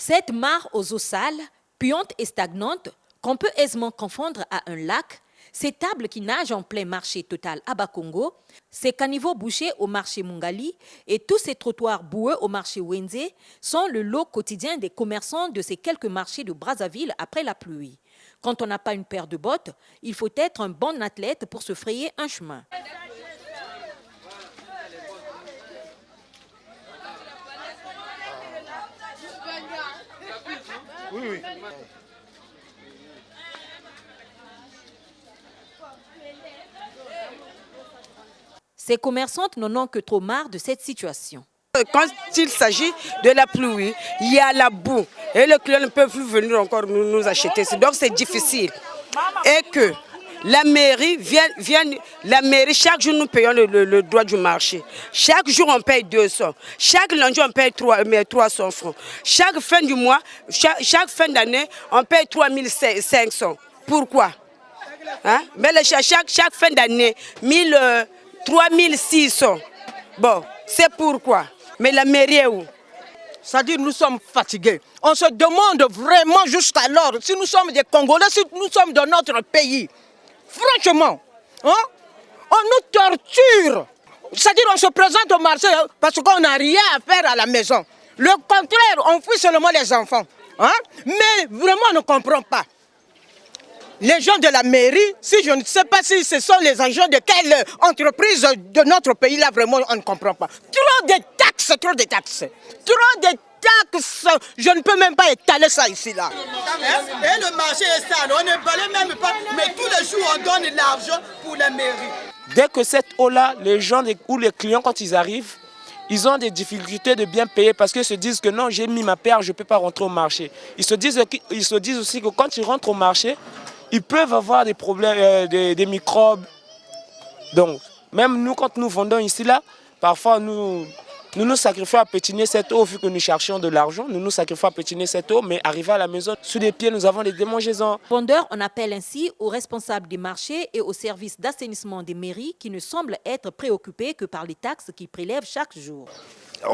Cette mare aux eaux sales, puantes et stagnantes, qu'on peut aisément confondre à un lac, ces tables qui nagent en plein marché total à Bakongo, ces caniveaux bouchés au marché Mungali et tous ces trottoirs boueux au marché Wenze sont le lot quotidien des commerçants de ces quelques marchés de Brazzaville après la pluie. Quand on n'a pas une paire de bottes, il faut être un bon athlète pour se frayer un chemin. Oui. Ces commerçantes n'en ont que trop marre de cette situation. Quand il s'agit de la pluie, il y a la boue et le client ne peut plus venir encore nous acheter. Donc c'est difficile. Et que la mairie chaque jour nous payons le droit du marché. Chaque jour on paye 200. Chaque lundi on paye 300 francs. Chaque fin du mois, chaque fin d'année, on paye 3500. Pourquoi? Hein? Mais chaque fin d'année, 3600. Bon, c'est pourquoi. Mais la mairie est où? C'est-à-dire nous sommes fatigués. On se demande vraiment jusqu'alors si nous sommes des Congolais, si nous sommes dans notre pays. Franchement, hein? On nous torture. C'est-à-dire on se présente au marché parce qu'on n'a rien à faire à la maison. Le contraire, on fuit seulement les enfants. Hein? Mais vraiment on ne comprend pas. Les gens de la mairie, si je ne sais pas si ce sont les agents de quelle entreprise de notre pays, là vraiment on ne comprend pas. Trop de taxes, trop de taxes. Trop de taxes, je ne peux même pas étaler ça ici là. Et le marché est sale, on ne balaye même pas, mais tous les jours on donne l'argent pour la mairie. Dès que cette eau-là, les gens ou les clients quand ils arrivent, ils ont des difficultés de bien payer parce qu'ils se disent que non, j'ai mis ma paire, je ne peux pas rentrer au marché. Ils se disent aussi que quand ils rentrent au marché, ils peuvent avoir des problèmes, des microbes. Donc, même nous, quand nous vendons ici, là, parfois, nous sacrifions à pétiner cette eau, vu que nous cherchions de l'argent. Nous sacrifions à pétiner cette eau, mais arrivé à la maison, sous les pieds, nous avons des démangeaisons. Vendeurs, on appelle ainsi aux responsables des marchés et aux services d'assainissement des mairies qui ne semblent être préoccupés que par les taxes qu'ils prélèvent chaque jour.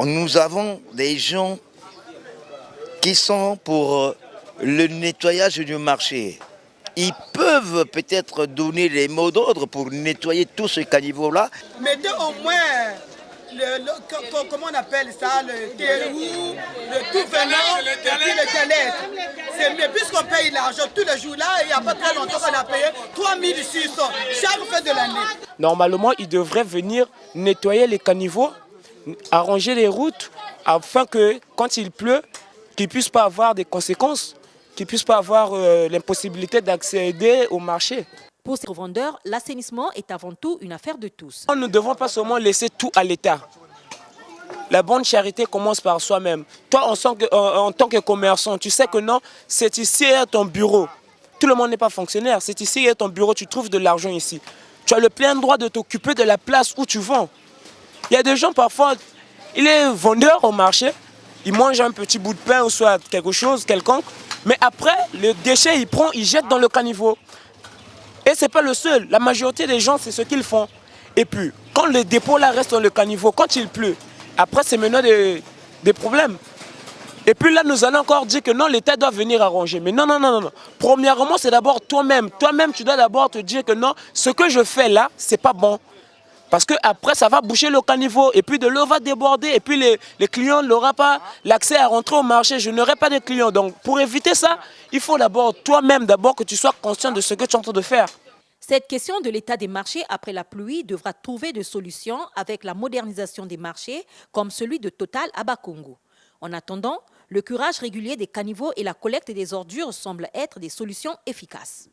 Nous avons des gens qui sont pour le nettoyage du marché. Ils peuvent peut-être donner les mots d'ordre pour nettoyer tout ce caniveau-là. Mettez au moins, comment on appelle ça, le terreau, le tout venant, et puis le galette. C'est mieux, puisqu'on paye l'argent tous les jours là, il n'y a pas très longtemps qu'on a payé 3600 chaque fin de l'année. Normalement, ils devraient venir nettoyer les caniveaux, arranger les routes, afin que quand il pleut, qu'ils ne puissent pas avoir des conséquences. Qu'ils ne puissent pas avoir l'impossibilité d'accéder au marché. Pour ces revendeurs, l'assainissement est avant tout une affaire de tous. Nous ne devons pas seulement laisser tout à l'État. La bonne charité commence par soi-même. Toi, en tant que commerçant, tu sais que non, c'est ici ton bureau. Tout le monde n'est pas fonctionnaire. C'est ici ton bureau, tu trouves de l'argent ici. Tu as le plein droit de t'occuper de la place où tu vends. Il y a des gens parfois, il est vendeur au marché, il mange un petit bout de pain ou soit quelque chose, quelconque. Mais après, le déchet, il jette dans le caniveau. Et ce n'est pas le seul. La majorité des gens, c'est ce qu'ils font. Et puis, quand le dépôt là reste dans le caniveau, quand il pleut, après, c'est maintenant des problèmes. Et puis là, nous allons encore dire que non, l'État doit venir arranger. Mais non. Premièrement, c'est d'abord toi-même. Toi-même, tu dois d'abord te dire que non, ce que je fais là, ce n'est pas bon. Parce qu'après, ça va boucher le caniveau et puis de l'eau va déborder et puis les clients n'auront pas l'accès à rentrer au marché. Je n'aurai pas de clients. Donc, pour éviter ça, il faut d'abord, toi-même, que tu sois conscient de ce que tu es en train de faire. Cette question de l'état des marchés après la pluie devra trouver des solutions avec la modernisation des marchés comme celui de Total à Bakongo. En attendant, le curage régulier des caniveaux et la collecte des ordures semblent être des solutions efficaces.